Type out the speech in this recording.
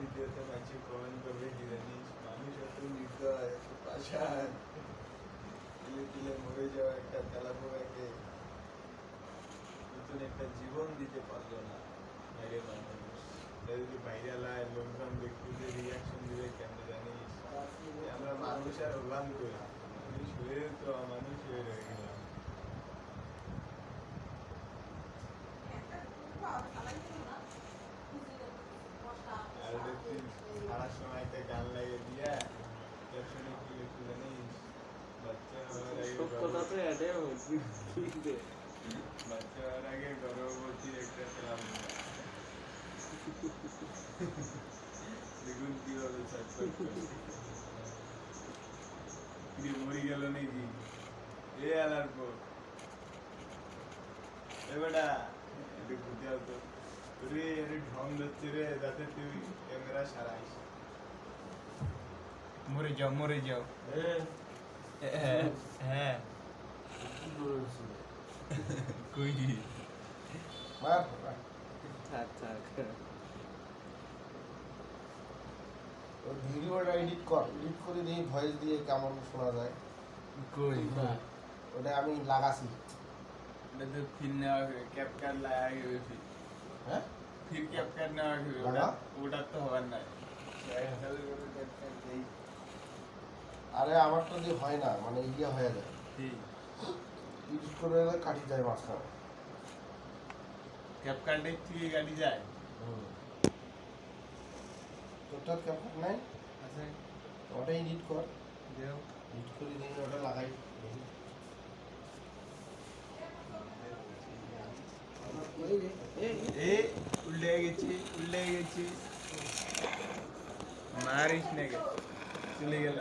ভিডিওতে মানুষ কমেন্ট করবে কি জানিস, মানুষ এত নির্দয়, এত পাষাণ, তিলে তিলে মরে যাওয়া একটা তেলাপোকাকে নতুন একটা জীবন দিতে পারলো না। বাইরে মানুষ যদি ভাইরাল হয়, লোকজন ব্যক্তিতে রিয়াকশন দিবে কেমন জানিস? আমরা মানুষ আর অবান করি, মানুষ হয়ে তো মানুষ হয়ে রয়ে গেলাম। আর সারার সময়তে গান লাগিয়ে দিয়া ক্যাপশনে কি লিখতে জানিস? বাচ্চা হওয়ার আগে গর্ভবতী একটা ছিলাম। দেখুন কিভাবে মরি গেল নাকি এ আলার পর এবারটা একটু ঘুরতে হতো রে, ঢং ধরছে রে, যাতে তুই ক্যামেরা সারাইস। মরে যাও, মরে যাও। হ্যাঁ কই ভিডিওটা এডিট করে দিয়ে ভয়েস দিয়ে কেমন শোনা যায়। কই ওটা আমি লাগাছি। এটা তো ফিল নেওয়া হবে, ক্যাপকাট লাগাই হবে। হ্যাঁ ফির ক্যাপকাট নেওয়া হবে, ওটা তো হবার নাই। আরে আমার তো দিয়ে হয় না, মানে ইয়ে হয়ে যায়, এডিট করে কাটি যায় মাঝখানে। ক্যাপকাটে থেকে কাটি যায়। তোরটার ক্যাপকাট নাই? আচ্ছা ওটা এডিট কর, দেও এডিট করে দিয়ে ওটা লাগাই। উল্টে গেছি মারিস নাকি? চলে গেল।